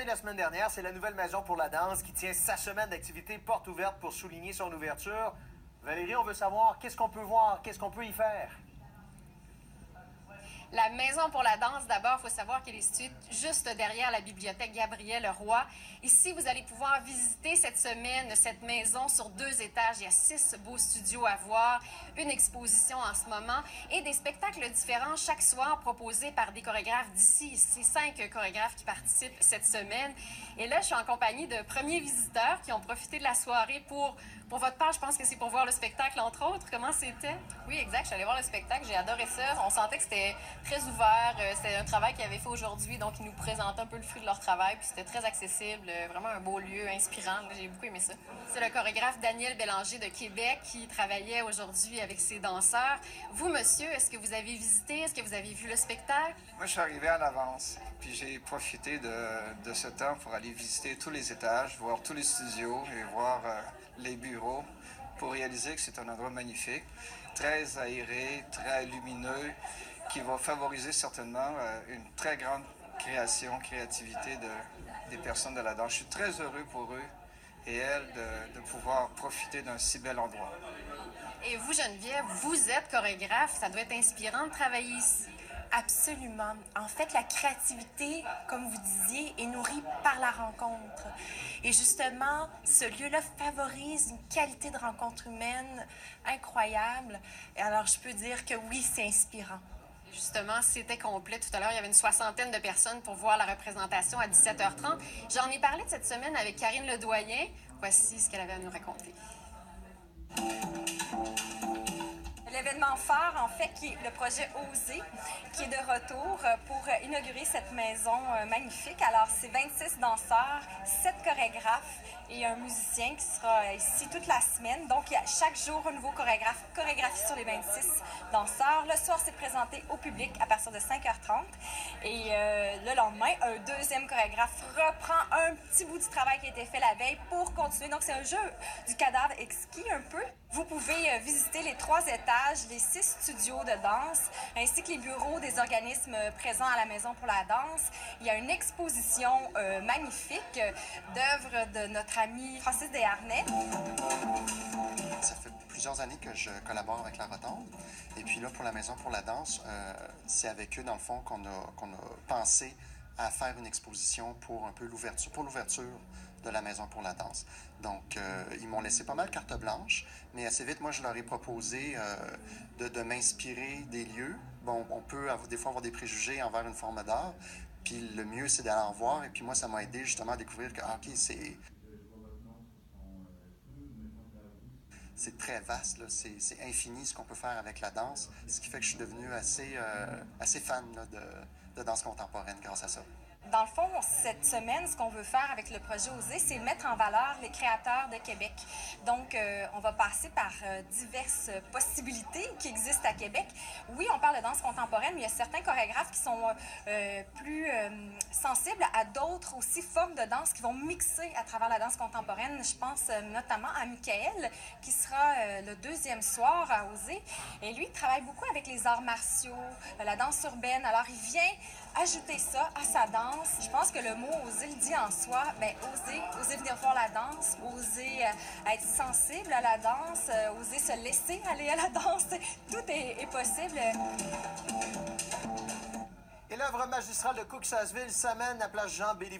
abordé la semaine dernière, c'est la nouvelle Maison pour la danse qui tient sa semaine d'activité porte ouverte pour souligner son ouverture. Valérie, on veut savoir qu'est-ce qu'on peut voir, qu'est-ce qu'on peut y faire? La Maison pour la danse, d'abord, il faut savoir qu'elle est située juste derrière la bibliothèque Gabriel Roy. Ici, vous allez pouvoir visiter cette semaine cette maison sur 2 étages. Il y a 6 beaux studios à voir, une exposition en ce moment et des spectacles différents chaque soir proposés par des chorégraphes d'ici. C'est 5 chorégraphes qui participent cette semaine. Et là, je suis en compagnie de premiers visiteurs qui ont profité de la soirée pour votre part. Je pense que c'est pour voir le spectacle, entre autres. Comment c'était? Oui, exact. Je suis allée voir le spectacle. J'ai adoré ça. On sentait que c'était très ouvert. C'était un travail qu'ils avaient fait aujourd'hui, donc ils nous présentaient un peu le fruit de leur travail. Puis c'était très accessible, vraiment un beau lieu, inspirant. J'ai beaucoup aimé ça. C'est le chorégraphe Daniel Bélanger de Québec qui travaillait aujourd'hui avec ses danseurs. Vous, monsieur, est-ce que vous avez visité? Est-ce que vous avez vu le spectacle? Moi, je suis arrivé en avance, puis j'ai profité de ce temps pour aller visiter tous les étages, voir tous les studios et voir les bureaux pour réaliser que c'est un endroit magnifique, très aéré, très lumineux, qui va favoriser certainement une très grande créativité des personnes de la danse. Je suis très heureux pour eux et elles de pouvoir profiter d'un si bel endroit. Et vous, Geneviève, vous êtes chorégraphe. Ça doit être inspirant de travailler ici. Absolument. En fait, la créativité, comme vous disiez, est nourrie par la rencontre. Et justement, ce lieu-là favorise une qualité de rencontre humaine incroyable. Et alors, je peux dire que oui, c'est inspirant. Justement, c'était complet. Tout à l'heure, il y avait une 60aine de personnes pour voir la représentation à 17h30. J'en ai parlé de cette semaine avec Karine Ledoyen. Voici ce qu'elle avait à nous raconter. L'événement phare, en fait, qui est le projet Oser, qui est de retour pour inaugurer cette maison magnifique. Alors, c'est 26 danseurs, 7 chorégraphes et un musicien qui sera ici toute la semaine. Donc, il y a chaque jour un nouveau chorégraphie sur les 26 danseurs. Le soir, c'est présenté au public à partir de 5h30. Et le lendemain, un deuxième chorégraphe reprend un petit bout du travail qui a été fait la veille pour continuer. Donc, c'est un jeu du cadavre exquis un peu. Vous pouvez visiter les 3 étages, les 6 studios de danse, ainsi que les bureaux des organismes présents à la Maison pour la danse. Il y a une exposition magnifique d'œuvres de notre ami Francis Desharnais. Ça fait plusieurs années que je collabore avec La Rotonde. Et puis là, pour la Maison pour la danse, c'est avec eux, dans le fond, qu'on a pensé à faire une exposition pour un peu l'ouverture de la Maison pour la danse. Donc, ils m'ont laissé pas mal carte blanche, mais assez vite, moi, je leur ai proposé de m'inspirer des lieux. Bon, on peut des fois avoir des préjugés envers une forme d'art, puis le mieux, c'est d'aller en voir. Et puis moi, ça m'a aidé justement à découvrir que, OK, c'est très vaste, là. C'est infini ce qu'on peut faire avec la danse, ce qui fait que je suis devenu assez fan là, de danse contemporaine grâce à ça. Dans le fond, cette semaine, ce qu'on veut faire avec le projet Oser, c'est mettre en valeur les créateurs de Québec. Donc, on va passer par diverses possibilités qui existent à Québec. Oui, on parle de danse contemporaine, mais il y a certains chorégraphes qui sont plus sensibles à d'autres aussi formes de danse qui vont mixer à travers la danse contemporaine. Je pense notamment à Michael, qui sera le 2e soir à Oser. Et lui, il travaille beaucoup avec les arts martiaux, la danse urbaine. Alors, il vient ajouter ça à sa danse. Je pense que le mot oser le dit en soi. Bien, oser venir voir la danse, oser être sensible à la danse, oser se laisser aller à la danse. Tout est possible. Et l'œuvre magistrale de Cook Sasseville s'amène à Place Jean-Béliveau.